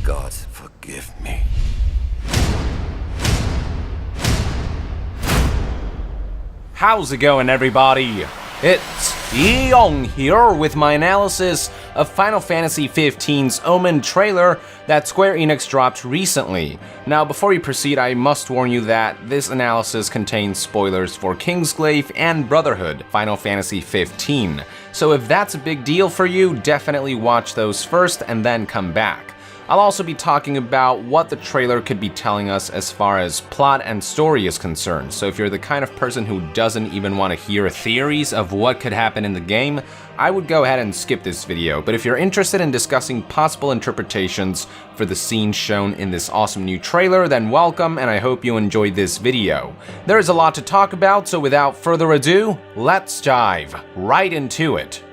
God, forgive me. How's it going, everybody? It's Young here with my analysis of Final Fantasy XV's Omen trailer that Square Enix dropped recently. Now, before we proceed, I must warn you that this analysis contains spoilers for Kingsglaive and Brotherhood, Final Fantasy XV. So if that's a big deal for you, definitely watch those first and then come back. I'll also be talking about what the trailer could be telling us as far as plot and story is concerned, so if you're the kind of person who doesn't even want to hear theories of what could happen in the game, I would go ahead and skip this video. But if you're interested in discussing possible interpretations for the scenes shown in this awesome new trailer, then welcome, and I hope you enjoyed this video. There is a lot to talk about, so without further ado, let's dive right into it.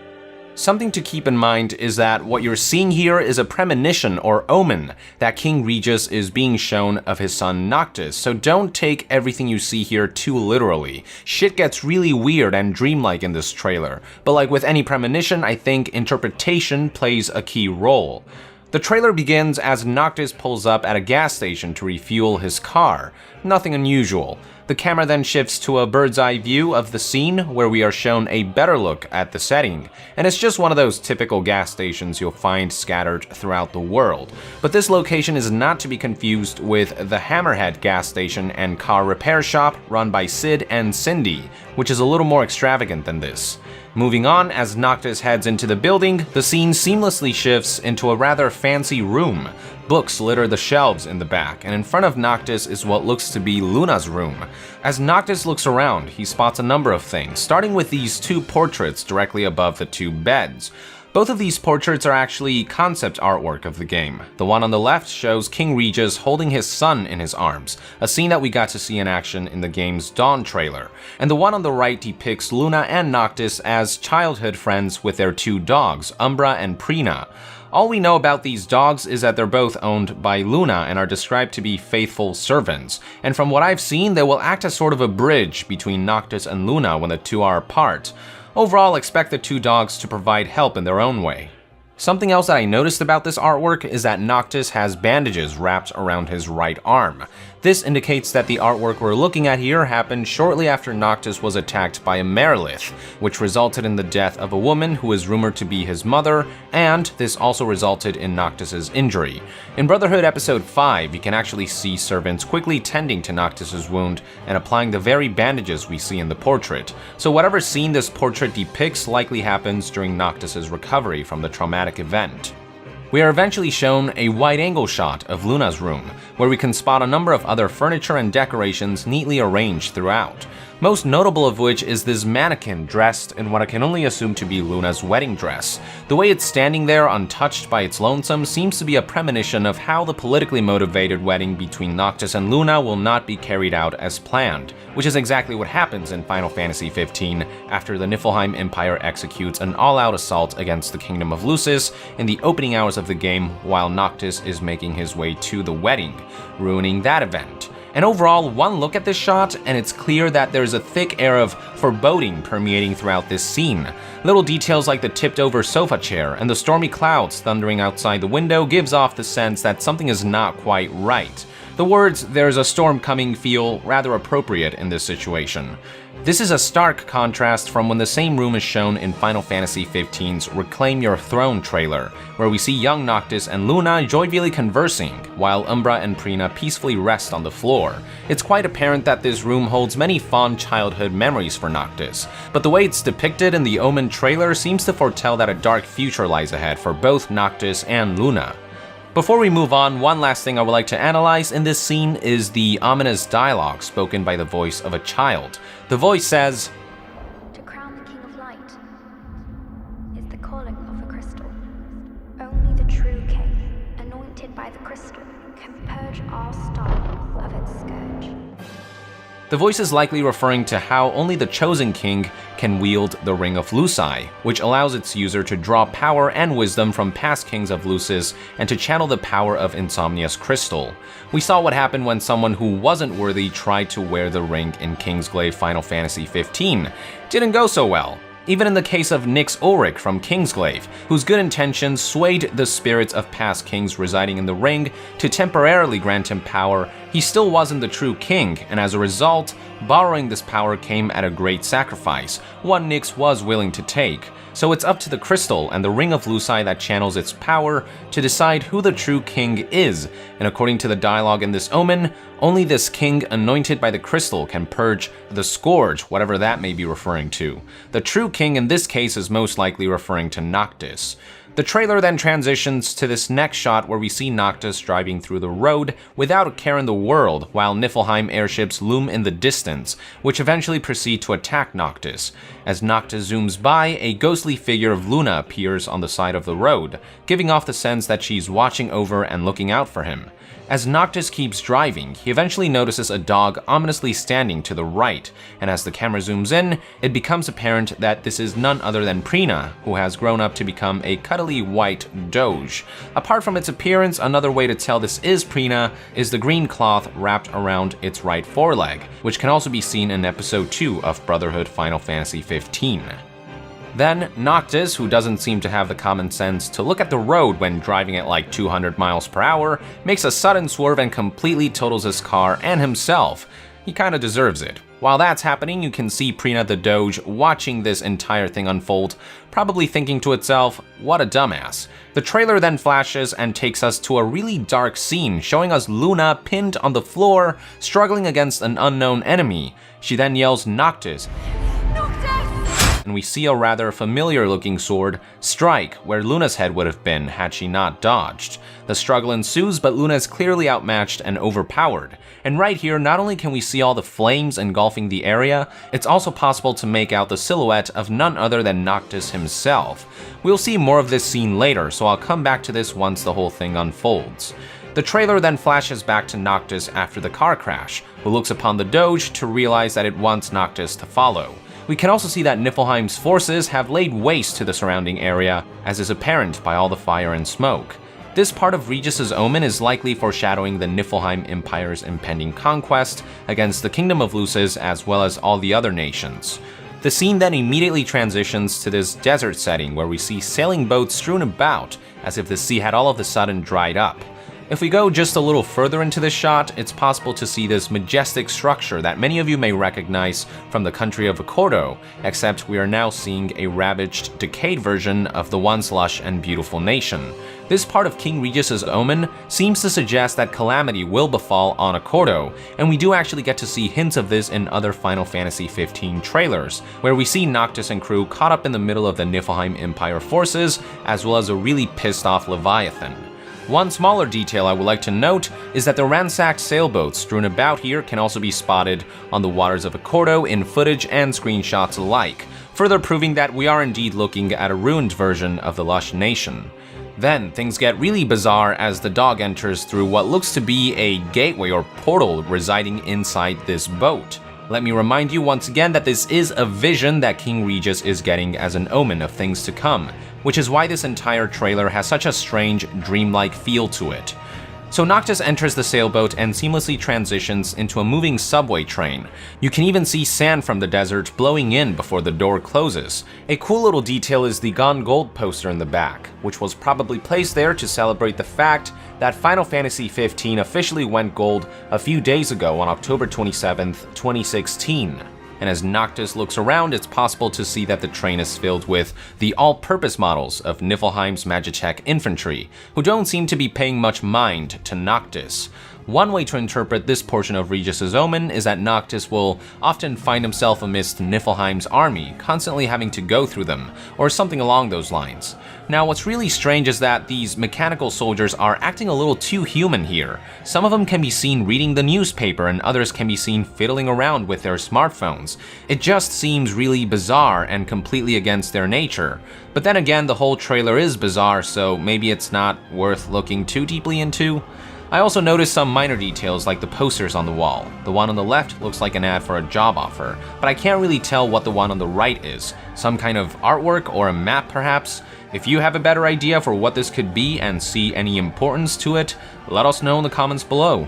Something to keep in mind is that what you're seeing here is a premonition or omen that King Regis is being shown of his son Noctis, so don't take everything you see here too literally. Shit gets really weird and dreamlike in this trailer, but like with any premonition, I think interpretation plays a key role. The trailer begins as Noctis pulls up at a gas station to refuel his car. Nothing unusual. The camera then shifts to a bird's eye view of the scene where we are shown a better look at the setting, and it's just one of those typical gas stations you'll find scattered throughout the world. But this location is not to be confused with the Hammerhead gas station and car repair shop run by Sid and Cindy, which is a little more extravagant than this. Moving on, as Noctis heads into the building, the scene seamlessly shifts into a rather fancy room. Books litter the shelves in the back, and in front of Noctis is what looks to be Luna's room. As Noctis looks around, he spots a number of things, starting with these two portraits directly above the two beds. Both of these portraits are actually concept artwork of the game. The one on the left shows King Regis holding his son in his arms, a scene that we got to see in action in the game's Dawn trailer. And the one on the right depicts Luna and Noctis as childhood friends with their two dogs, Umbra and Prina. All we know about these dogs is that they're both owned by Luna and are described to be faithful servants. And from what I've seen, they will act as sort of a bridge between Noctis and Luna when the two are apart. Overall, expect the two dogs to provide help in their own way. Something else that I noticed about this artwork is that Noctis has bandages wrapped around his right arm. This indicates that the artwork we're looking at here happened shortly after Noctis was attacked by a Merilith, which resulted in the death of a woman who is rumored to be his mother, and this also resulted in Noctis's injury. In Brotherhood Episode 5, you can actually see servants quickly tending to Noctis's wound and applying the very bandages we see in the portrait. So whatever scene this portrait depicts likely happens during Noctis's recovery from the traumatic event. We are eventually shown a wide-angle shot of Luna's room, where we can spot a number of other furniture and decorations neatly arranged throughout. Most notable of which is this mannequin dressed in what I can only assume to be Luna's wedding dress. The way it's standing there untouched by its lonesome seems to be a premonition of how the politically motivated wedding between Noctis and Luna will not be carried out as planned, which is exactly what happens in Final Fantasy XV after the Niflheim Empire executes an all-out assault against the Kingdom of Lucis in the opening hours of the game while Noctis is making his way to the wedding, ruining that event. And overall, one look at this shot, and it's clear that there's a thick air of foreboding permeating throughout this scene. Little details like the tipped-over sofa chair and the stormy clouds thundering outside the window gives off the sense that something is not quite right. The words, "there's a storm coming," feel rather appropriate in this situation. This is a stark contrast from when the same room is shown in Final Fantasy XV's Reclaim Your Throne trailer, where we see young Noctis and Luna jovially conversing, while Umbra and Prina peacefully rest on the floor. It's quite apparent that this room holds many fond childhood memories for Noctis, but the way it's depicted in the Omen trailer seems to foretell that a dark future lies ahead for both Noctis and Luna. Before we move on, one last thing I would like to analyze in this scene is the ominous dialogue spoken by the voice of a child. The voice says, "To crown the King of Light is the calling of a crystal. Only the true king, anointed by the crystal, can purge our star of its scourge." The voice is likely referring to how only the chosen king can wield the Ring of Luci, which allows its user to draw power and wisdom from past kings of Lucis and to channel the power of Insomnia's crystal. We saw what happened when someone who wasn't worthy tried to wear the ring in Kingsglaive Final Fantasy XV. Didn't go so well. Even in the case of Nyx Ulrich from Kingsglaive, whose good intentions swayed the spirits of past kings residing in the ring to temporarily grant him power, he still wasn't the true king, and as a result, borrowing this power came at a great sacrifice, one Nyx was willing to take. So it's up to the crystal and the Ring of Luci that channels its power to decide who the true king is, and according to the dialogue in this Omen, only this king anointed by the crystal can purge the scourge, whatever that may be referring to. The true king in this case is most likely referring to Noctis. The trailer then transitions to this next shot where we see Noctis driving through the road without a care in the world while Niflheim airships loom in the distance, which eventually proceed to attack Noctis. As Noctis zooms by, a ghostly figure of Luna appears on the side of the road, giving off the sense that she's watching over and looking out for him. As Noctis keeps driving, he eventually notices a dog ominously standing to the right, and as the camera zooms in, it becomes apparent that this is none other than Prina, who has grown up to become a cuddly white doge. Apart from its appearance, another way to tell this is Prina is the green cloth wrapped around its right foreleg, which can also be seen in episode 2 of Brotherhood Final Fantasy XV. Then, Noctis, who doesn't seem to have the common sense to look at the road when driving at like 200 miles per hour, makes a sudden swerve and completely totals his car and himself. He kinda deserves it. While that's happening, you can see Prina the Doge watching this entire thing unfold, probably thinking to itself, what a dumbass. The trailer then flashes and takes us to a really dark scene showing us Luna pinned on the floor, struggling against an unknown enemy. She then yells Noctis, and we see a rather familiar looking sword strike where Luna's head would have been had she not dodged. The struggle ensues, but Luna is clearly outmatched and overpowered. And right here, not only can we see all the flames engulfing the area, it's also possible to make out the silhouette of none other than Noctis himself. We'll see more of this scene later, so I'll come back to this once the whole thing unfolds. The trailer then flashes back to Noctis after the car crash, who looks upon the Doge to realize that it wants Noctis to follow. We can also see that Niflheim's forces have laid waste to the surrounding area, as is apparent by all the fire and smoke. This part of Regis's Omen is likely foreshadowing the Niflheim Empire's impending conquest against the Kingdom of Lucis as well as all the other nations. The scene then immediately transitions to this desert setting where we see sailing boats strewn about as if the sea had all of a sudden dried up. If we go just a little further into this shot, it's possible to see this majestic structure that many of you may recognize from the country of Accordo, except we are now seeing a ravaged, decayed version of the once lush and beautiful nation. This part of King Regis's Omen seems to suggest that calamity will befall on Accordo, and we do actually get to see hints of this in other Final Fantasy XV trailers, where we see Noctis and crew caught up in the middle of the Niflheim Empire forces, as well as a really pissed off Leviathan. One smaller detail I would like to note is that the ransacked sailboats strewn about here can also be spotted on the waters of Accordo in footage and screenshots alike, further proving that we are indeed looking at a ruined version of the lush nation. Then things get really bizarre as the dog enters through what looks to be a gateway or portal residing inside this boat. Let me remind you once again that this is a vision that King Regis is getting as an omen of things to come, which is why this entire trailer has such a strange, dreamlike feel to it. So Noctis enters the sailboat and seamlessly transitions into a moving subway train. You can even see sand from the desert blowing in before the door closes. A cool little detail is the Gone Gold poster in the back, which was probably placed there to celebrate the fact that Final Fantasy XV officially went gold a few days ago on October 27th, 2016. And as Noctis looks around, it's possible to see that the train is filled with the all-purpose models of Niflheim's Magitech infantry, who don't seem to be paying much mind to Noctis. One way to interpret this portion of Regis's Omen is that Noctis will often find himself amidst Niflheim's army, constantly having to go through them, or something along those lines. Now, what's really strange is that these mechanical soldiers are acting a little too human here. Some of them can be seen reading the newspaper and others can be seen fiddling around with their smartphones. It just seems really bizarre and completely against their nature. But then again, the whole trailer is bizarre, so maybe it's not worth looking too deeply into. I also noticed some minor details like the posters on the wall. The one on the left looks like an ad for a job offer, but I can't really tell what the one on the right is. Some kind of artwork or a map perhaps? If you have a better idea for what this could be and see any importance to it, let us know in the comments below.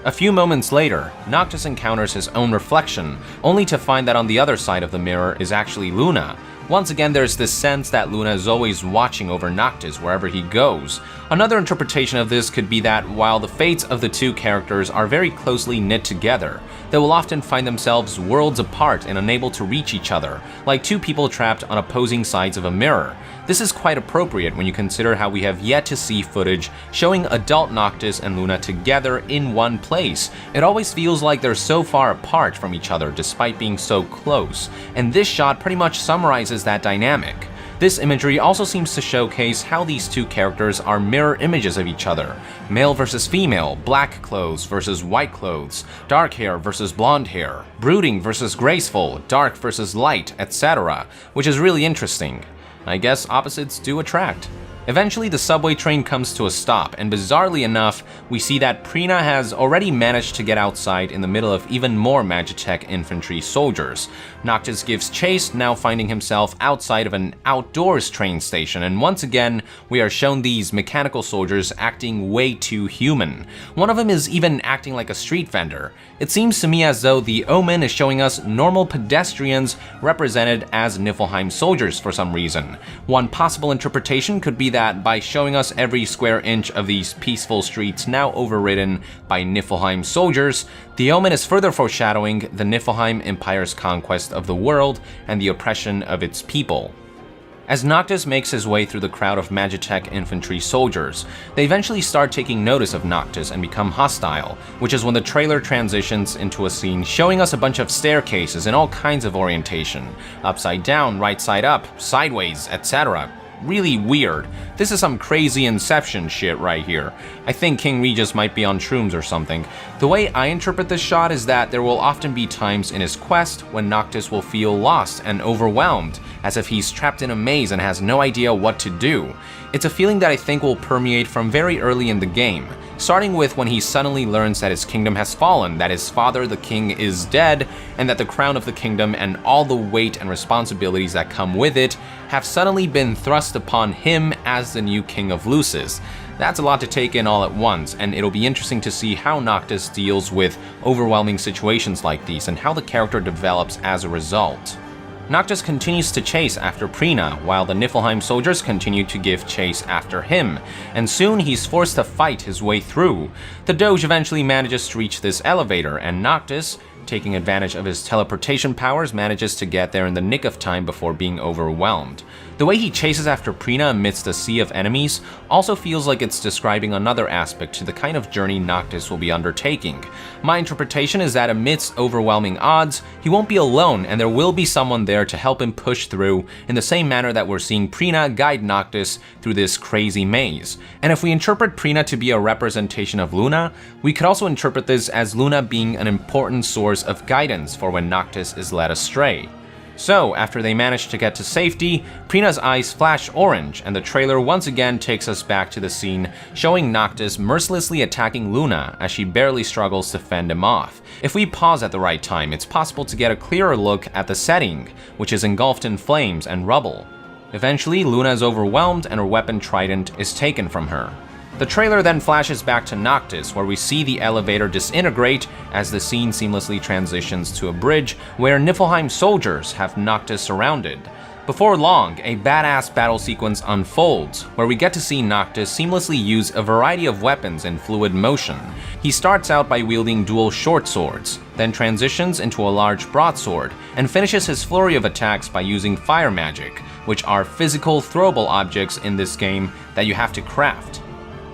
A few moments later, Noctis encounters his own reflection, only to find that on the other side of the mirror is actually Luna. Once again, there's this sense that Luna is always watching over Noctis wherever he goes. Another interpretation of this could be that while the fates of the two characters are very closely knit together, they will often find themselves worlds apart and unable to reach each other, like two people trapped on opposing sides of a mirror. This is quite appropriate when you consider how we have yet to see footage showing adult Noctis and Luna together in one place. It always feels like they're so far apart from each other despite being so close, and this shot pretty much summarizes that dynamic. This imagery also seems to showcase how these two characters are mirror images of each other. Male versus female, black clothes versus white clothes, dark hair versus blonde hair, brooding versus graceful, dark versus light, etc., which is really interesting. I guess opposites do attract. Eventually, the subway train comes to a stop, and bizarrely enough, we see that Prina has already managed to get outside in the middle of even more Magitech infantry soldiers. Noctis gives chase, now finding himself outside of an outdoors train station, and once again, we are shown these mechanical soldiers acting way too human. One of them is even acting like a street vendor. It seems to me as though the Omen is showing us normal pedestrians represented as Niflheim soldiers for some reason. One possible interpretation could be that by showing us every square inch of these peaceful streets now overridden by Niflheim soldiers, the Omen is further foreshadowing the Niflheim Empire's conquest of the world and the oppression of its people. As Noctis makes his way through the crowd of Magitech infantry soldiers, they eventually start taking notice of Noctis and become hostile, which is when the trailer transitions into a scene showing us a bunch of staircases in all kinds of orientation, upside down, right side up, sideways, etc. Really weird. This is some crazy Inception shit right here. I think King Regis might be on shrooms or something. The way I interpret this shot is that there will often be times in his quest when Noctis will feel lost and overwhelmed, as if he's trapped in a maze and has no idea what to do. It's a feeling that I think will permeate from very early in the game, starting with when he suddenly learns that his kingdom has fallen, that his father, the king, is dead, and that the crown of the kingdom and all the weight and responsibilities that come with it have suddenly been thrust upon him as the new king of Lucis. That's a lot to take in all at once, and it'll be interesting to see how Noctis deals with overwhelming situations like these and how the character develops as a result. Noctis continues to chase after Prina, while the Niflheim soldiers continue to give chase after him, and soon he's forced to fight his way through. The Doge eventually manages to reach this elevator, and Noctis, taking advantage of his teleportation powers, manages to get there in the nick of time before being overwhelmed. The way he chases after Prina amidst a sea of enemies also feels like it's describing another aspect to the kind of journey Noctis will be undertaking. My interpretation is that amidst overwhelming odds, he won't be alone and there will be someone there to help him push through in the same manner that we're seeing Prina guide Noctis through this crazy maze. And if we interpret Prina to be a representation of Luna, we could also interpret this as Luna being an important source of guidance for when Noctis is led astray. So, after they manage to get to safety, Prina's eyes flash orange, and the trailer once again takes us back to the scene showing Noctis mercilessly attacking Luna as she barely struggles to fend him off. If we pause at the right time, it's possible to get a clearer look at the setting, which is engulfed in flames and rubble. Eventually, Luna is overwhelmed and her weapon Trident is taken from her. The trailer then flashes back to Noctis, where we see the elevator disintegrate as the scene seamlessly transitions to a bridge where Niflheim soldiers have Noctis surrounded. Before long, a badass battle sequence unfolds, where we get to see Noctis seamlessly use a variety of weapons in fluid motion. He starts out by wielding dual short swords, then transitions into a large broadsword, and finishes his flurry of attacks by using fire magic, which are physical throwable objects in this game that you have to craft.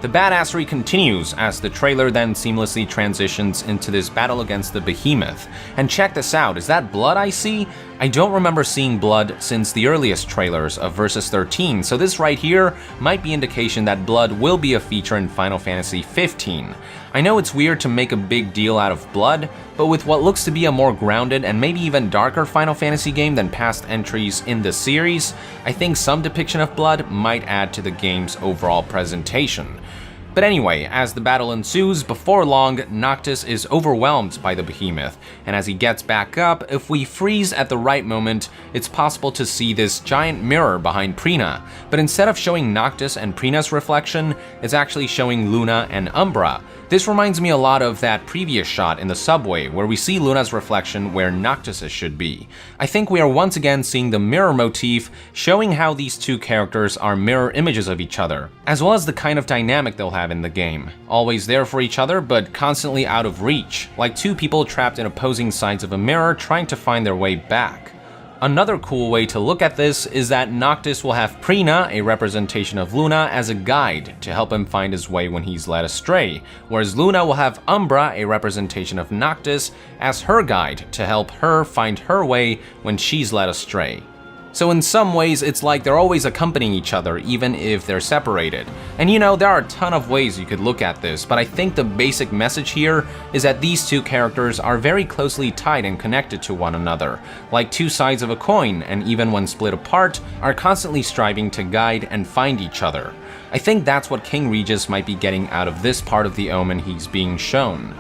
The badassery continues as the trailer then seamlessly transitions into this battle against the behemoth. And check this out, is that blood I see? I don't remember seeing blood since the earliest trailers of Versus 13, so this right here might be indication that blood will be a feature in Final Fantasy 15. I know it's weird to make a big deal out of blood, but with what looks to be a more grounded and maybe even darker Final Fantasy game than past entries in the series, I think some depiction of blood might add to the game's overall presentation. But anyway, as the battle ensues, before long, Noctis is overwhelmed by the behemoth, and as he gets back up, if we freeze at the right moment, it's possible to see this giant mirror behind Prina, but instead of showing Noctis and Prina's reflection, it's actually showing Luna and Umbra. This reminds me a lot of that previous shot in the subway where we see Luna's reflection where Noctis' should be. I think we are once again seeing the mirror motif, showing how these two characters are mirror images of each other, as well as the kind of dynamic they'll have in the game. Always there for each other, but constantly out of reach, like two people trapped in opposing sides of a mirror trying to find their way back. Another cool way to look at this is that Noctis will have Prina, a representation of Luna, as a guide to help him find his way when he's led astray, whereas Luna will have Umbra, a representation of Noctis, as her guide to help her find her way when she's led astray. So in some ways, it's like they're always accompanying each other, even if they're separated. And you know, there are a ton of ways you could look at this, but I think the basic message here is that these two characters are very closely tied and connected to one another, like two sides of a coin, and even when split apart, are constantly striving to guide and find each other. I think that's what King Regis might be getting out of this part of the Omen he's being shown.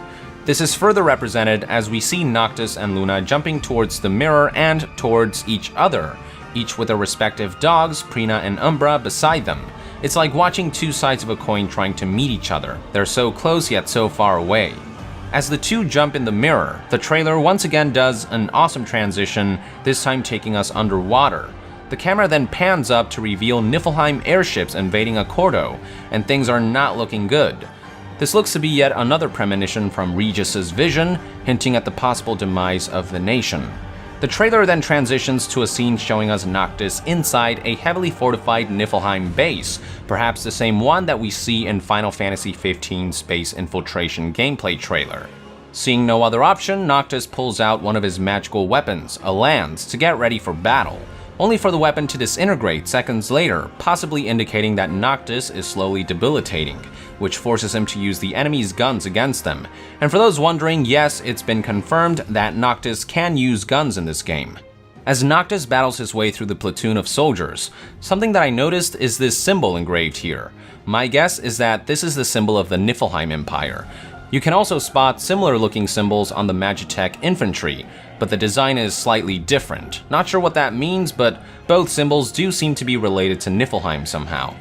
This is further represented as we see Noctis and Luna jumping towards the mirror and towards each other, each with their respective dogs, Prina and Umbra, beside them. It's like watching two sides of a coin trying to meet each other. They're so close yet so far away. As the two jump in the mirror, the trailer once again does an awesome transition, this time taking us underwater. The camera then pans up to reveal Niflheim airships invading Accordo, and things are not looking good. This looks to be yet another premonition from Regis's vision, hinting at the possible demise of the nation. The trailer then transitions to a scene showing us Noctis inside a heavily fortified Niflheim base, perhaps the same one that we see in Final Fantasy XV Space Infiltration gameplay trailer. Seeing no other option, Noctis pulls out one of his magical weapons, a lance, to get ready for battle, only for the weapon to disintegrate seconds later, possibly indicating that Noctis is slowly debilitating, which forces him to use the enemy's guns against them. And for those wondering, yes, it's been confirmed that Noctis can use guns in this game. As Noctis battles his way through the platoon of soldiers, something that I noticed is this symbol engraved here. My guess is that this is the symbol of the Niflheim Empire. You can also spot similar looking symbols on the Magitech infantry, but the design is slightly different. Not sure what that means, but both symbols do seem to be related to Niflheim somehow.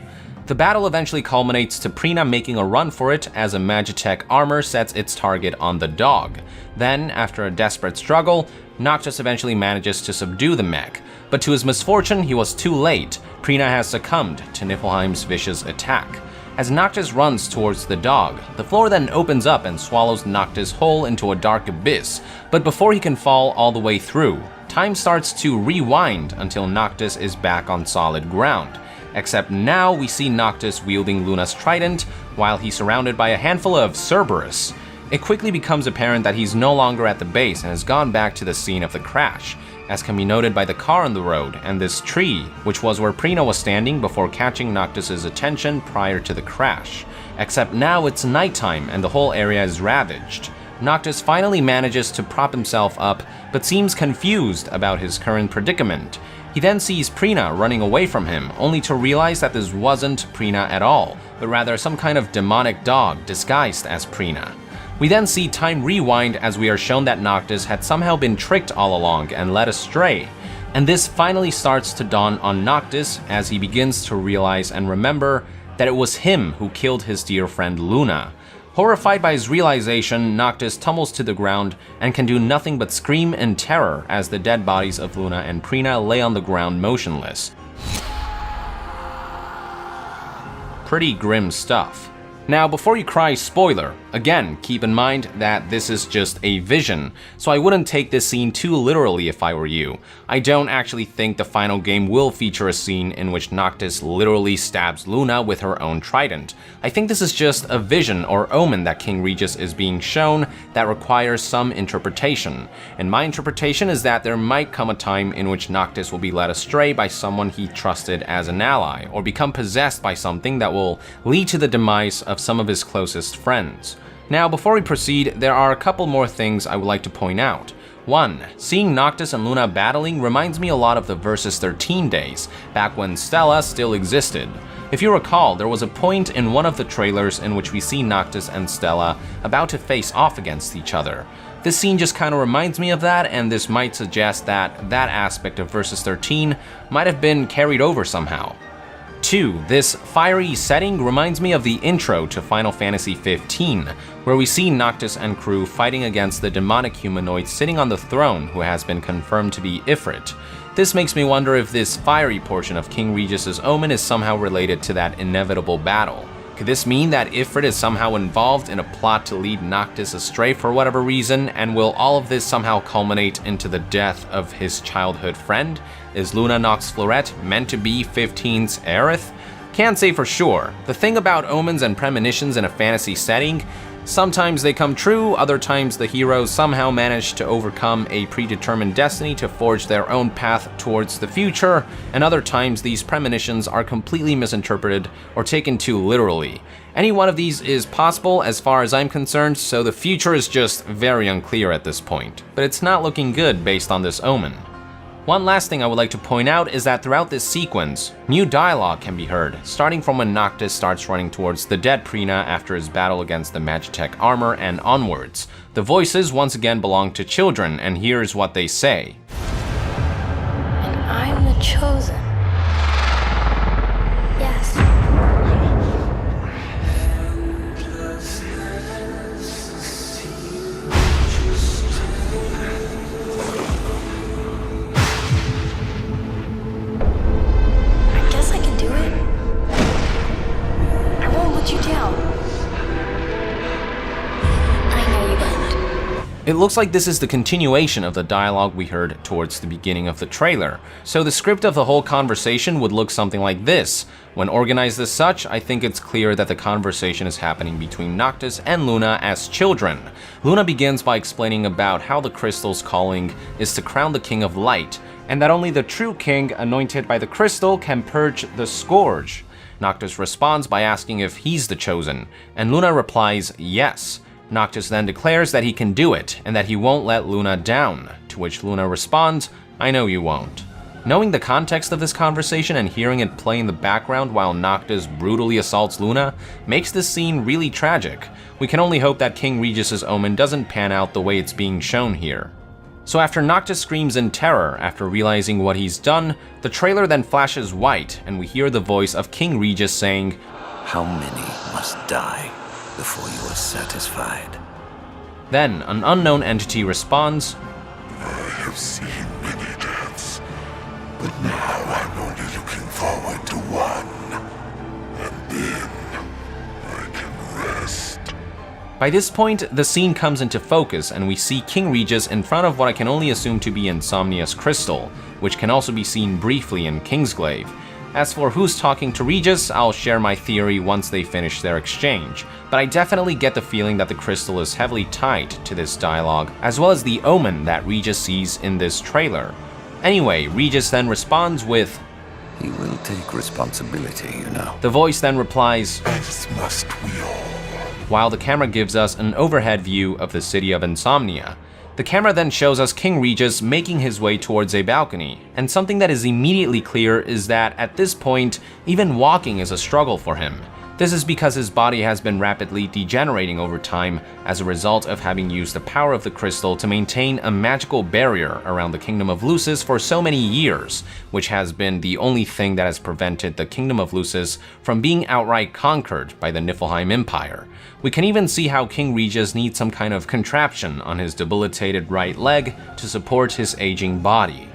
The battle eventually culminates to Prina making a run for it as a Magitech armor sets its target on the dog. Then, after a desperate struggle, Noctis eventually manages to subdue the mech, but to his misfortune he was too late. Prina has succumbed to Niflheim's vicious attack. As Noctis runs towards the dog, the floor then opens up and swallows Noctis whole into a dark abyss, but before he can fall all the way through, time starts to rewind until Noctis is back on solid ground. Except now we see Noctis wielding Luna's trident while he's surrounded by a handful of Cerberus. It quickly becomes apparent that he's no longer at the base and has gone back to the scene of the crash, as can be noted by the car on the road and this tree, which was where Prina was standing before catching Noctis' attention prior to the crash. Except now it's nighttime and the whole area is ravaged. Noctis finally manages to prop himself up, but seems confused about his current predicament. He then sees Prina running away from him, only to realize that this wasn't Prina at all, but rather some kind of demonic dog disguised as Prina. We then see time rewind as we are shown that Noctis had somehow been tricked all along and led astray. And this finally starts to dawn on Noctis as he begins to realize and remember that it was him who killed his dear friend Luna. Horrified by his realization, Noctis tumbles to the ground and can do nothing but scream in terror as the dead bodies of Luna and Prina lay on the ground motionless. Pretty grim stuff. Now, before you cry spoiler, again, keep in mind that this is just a vision, so I wouldn't take this scene too literally if I were you. I don't actually think the final game will feature a scene in which Noctis literally stabs Luna with her own trident. I think this is just a vision or omen that King Regis is being shown that requires some interpretation. And my interpretation is that there might come a time in which Noctis will be led astray by someone he trusted as an ally, or become possessed by something that will lead to the demise of some of his closest friends. Now, before we proceed, there are a couple more things I would like to point out. 1. Seeing Noctis and Luna battling reminds me a lot of the Versus 13 days, back when Stella still existed. If you recall, there was a point in one of the trailers in which we see Noctis and Stella about to face off against each other. This scene just kind of reminds me of that, and this might suggest that that aspect of Versus 13 might have been carried over somehow. 2. This fiery setting reminds me of the intro to Final Fantasy XV, where we see Noctis and crew fighting against the demonic humanoid sitting on the throne who has been confirmed to be Ifrit. This makes me wonder if this fiery portion of King Regis's Omen is somehow related to that inevitable battle. Could this mean that Ifrit is somehow involved in a plot to lead Noctis astray for whatever reason, and will all of this somehow culminate into the death of his childhood friend? Is Luna Nox Florette meant to be 15's Aerith? Can't say for sure. The thing about omens and premonitions in a fantasy setting, sometimes they come true, other times the heroes somehow manage to overcome a predetermined destiny to forge their own path towards the future, and other times these premonitions are completely misinterpreted or taken too literally. Any one of these is possible as far as I'm concerned, so the future is just very unclear at this point. But it's not looking good based on this omen. One last thing I would like to point out is that throughout this sequence, new dialogue can be heard, starting from when Noctis starts running towards the dead Prina after his battle against the Magitech armor and onwards. The voices once again belong to children, and here's what they say. And I'm the chosen. Yes. I guess I can do it. I won't let you down. I know you won't. It looks like this is the continuation of the dialogue we heard towards the beginning of the trailer, so the script of the whole conversation would look something like this. When organized as such, I think it's clear that the conversation is happening between Noctis and Luna as children. Luna begins by explaining about how the crystal's calling is to crown the King of Light, and that only the true king anointed by the crystal can purge the scourge. Noctis responds by asking if he's the chosen, and Luna replies yes. Noctis then declares that he can do it, and that he won't let Luna down, to which Luna responds, I know you won't. Knowing the context of this conversation and hearing it play in the background while Noctis brutally assaults Luna makes this scene really tragic. We can only hope that King Regis's Omen doesn't pan out the way it's being shown here. So after Noctis screams in terror after realizing what he's done, the trailer then flashes white and we hear the voice of King Regis saying, How many must die before you are satisfied? Then an unknown entity responds, I have seen many deaths, but now I'm only looking forward to one. And then I can rest. By this point, the scene comes into focus and we see King Regis in front of what I can only assume to be Insomnia's crystal, which can also be seen briefly in Kingsglaive. As for who's talking to Regis, I'll share my theory once they finish their exchange, but I definitely get the feeling that the crystal is heavily tied to this dialogue, as well as the omen that Regis sees in this trailer. Anyway, Regis then responds with, He will take responsibility, you know. The voice then replies, As must we all. while the camera gives us an overhead view of the city of Insomnia. The camera then shows us King Regis making his way towards a balcony, and something that is immediately clear is that at this point, even walking is a struggle for him. This is because his body has been rapidly degenerating over time as a result of having used the power of the crystal to maintain a magical barrier around the Kingdom of Lucis for so many years, which has been the only thing that has prevented the Kingdom of Lucis from being outright conquered by the Niflheim Empire. We can even see how King Regis needs some kind of contraption on his debilitated right leg to support his aging body.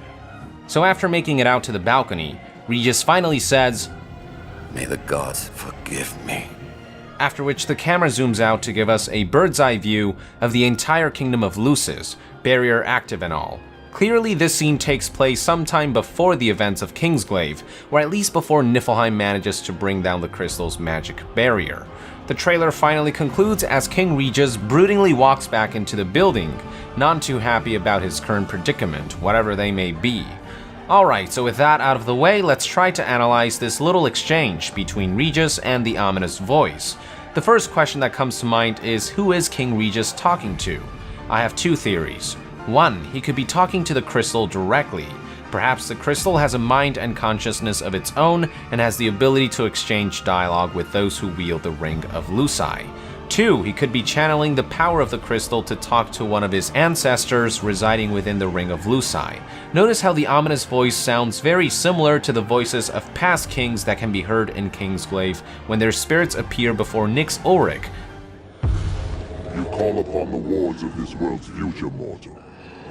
So after making it out to the balcony, Regis finally says, May the gods forgive me. After which the camera zooms out to give us a bird's eye view of the entire Kingdom of Lucis, barrier active and all. Clearly this scene takes place sometime before the events of Kingsglaive, or at least before Niflheim manages to bring down the crystal's magic barrier. The trailer finally concludes as King Regis broodingly walks back into the building, none too happy about his current predicament, whatever they may be. Alright, so with that out of the way, let's try to analyze this little exchange between Regis and the ominous voice. The first question that comes to mind is, who is King Regis talking to? I have two theories. One, he could be talking to the crystal directly. Perhaps the crystal has a mind and consciousness of its own and has the ability to exchange dialogue with those who wield the Ring of Luci. 2, he could be channeling the power of the crystal to talk to one of his ancestors residing within the Ring of Luci. Notice how the ominous voice sounds very similar to the voices of past kings that can be heard in Kingsglaive when their spirits appear before Nix Ulrich. You call upon the wards of this world's future, mortal.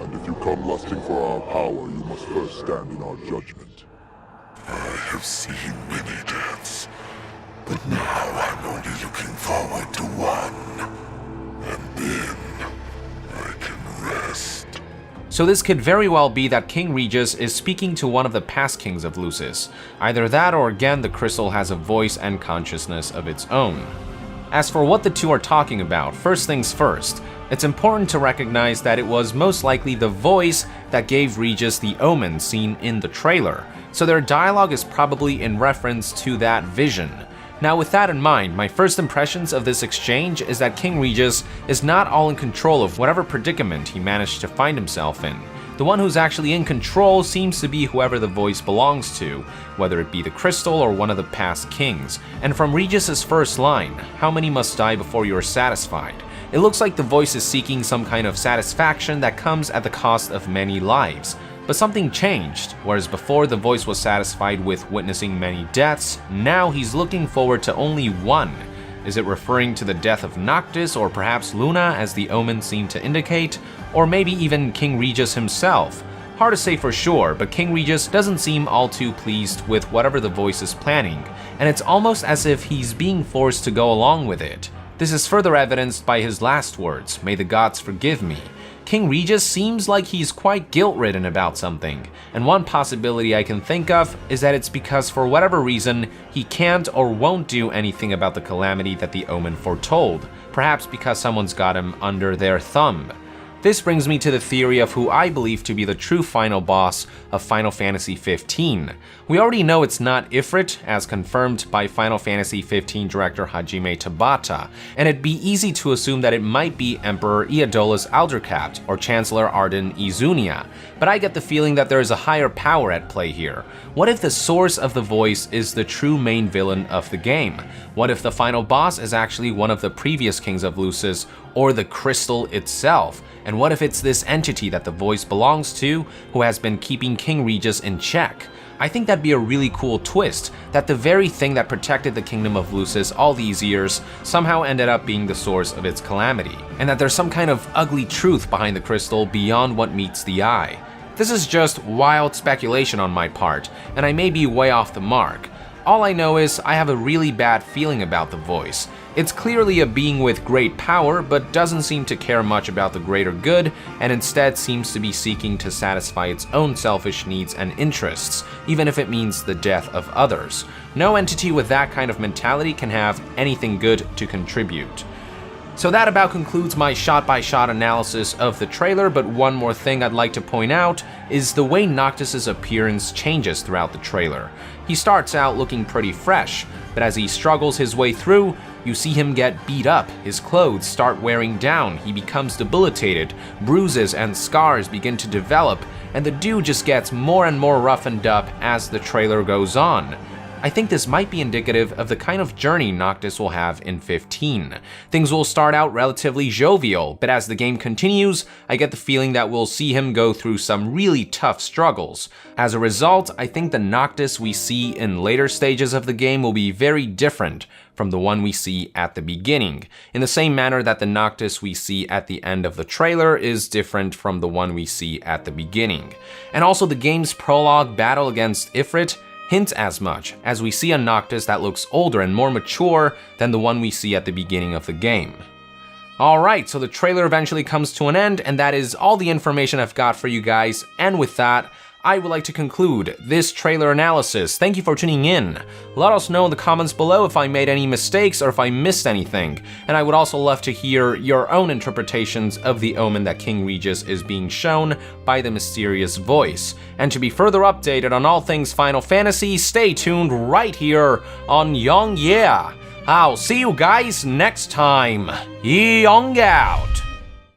And if you come lusting for our power, you must first stand in our judgment. I have seen many deaths, but now I'm only looking forward to one. And then I can rest. So this could very well be that King Regis is speaking to one of the past kings of Lucis. Either that or again the crystal has a voice and consciousness of its own. As for what the two are talking about, first things first, it's important to recognize that it was most likely the voice that gave Regis the omen seen in the trailer, so their dialogue is probably in reference to that vision. Now with that in mind, my first impressions of this exchange is that King Regis is not all in control of whatever predicament he managed to find himself in. The one who's actually in control seems to be whoever the voice belongs to, whether it be the crystal or one of the past kings. And from Regis's first line, how many must die before you are satisfied? It looks like the voice is seeking some kind of satisfaction that comes at the cost of many lives. But something changed, whereas before the voice was satisfied with witnessing many deaths, now he's looking forward to only one. Is it referring to the death of Noctis or perhaps Luna as the omen seemed to indicate? Or maybe even King Regis himself? Hard to say for sure, but King Regis doesn't seem all too pleased with whatever the voice is planning, and it's almost as if he's being forced to go along with it. This is further evidenced by his last words, "May the gods forgive me." King Regis seems like he's quite guilt-ridden about something, and one possibility I can think of is that it's because for whatever reason, he can't or won't do anything about the calamity that the omen foretold, perhaps because someone's got him under their thumb. This brings me to the theory of who I believe to be the true final boss of Final Fantasy XV. We already know it's not Ifrit, as confirmed by Final Fantasy XV director Hajime Tabata, and it'd be easy to assume that it might be Emperor Eodolus Aldercapt or Chancellor Arden Izunia, but I get the feeling that there is a higher power at play here. What if the source of the voice is the true main villain of the game? What if the final boss is actually one of the previous kings of Lucis or the crystal itself? And what if it's this entity that the voice belongs to who has been keeping King Regis in check? I think that'd be a really cool twist, that the very thing that protected the kingdom of Lucis all these years somehow ended up being the source of its calamity, and that there's some kind of ugly truth behind the crystal beyond what meets the eye. This is just wild speculation on my part, and I may be way off the mark. All I know is I have a really bad feeling about the voice. It's clearly a being with great power, but doesn't seem to care much about the greater good, and instead seems to be seeking to satisfy its own selfish needs and interests, even if it means the death of others. No entity with that kind of mentality can have anything good to contribute. So that about concludes my shot-by-shot analysis of the trailer, but one more thing I'd like to point out is the way Noctis's appearance changes throughout the trailer. He starts out looking pretty fresh, but as he struggles his way through, you see him get beat up, his clothes start wearing down, he becomes debilitated, bruises and scars begin to develop, and the dude just gets more and more roughened up as the trailer goes on. I think this might be indicative of the kind of journey Noctis will have in 15. Things will start out relatively jovial, but as the game continues, I get the feeling that we'll see him go through some really tough struggles. As a result, I think the Noctis we see in later stages of the game will be very different from the one we see at the beginning, in the same manner that the Noctis we see at the end of the trailer is different from the one we see at the beginning. And also the game's prologue battle against Ifrit hints as much, as we see a Noctis that looks older and more mature than the one we see at the beginning of the game. Alright, so the trailer eventually comes to an end, and that is all the information I've got for you guys, and with that, I would like to conclude this trailer analysis. Thank you for tuning in. Let us know in the comments below if I made any mistakes or if I missed anything, and I would also love to hear your own interpretations of the omen that King Regis is being shown by the mysterious voice. And to be further updated on all things Final Fantasy, stay tuned right here on Young Yeah. I'll see you guys next time. Young out.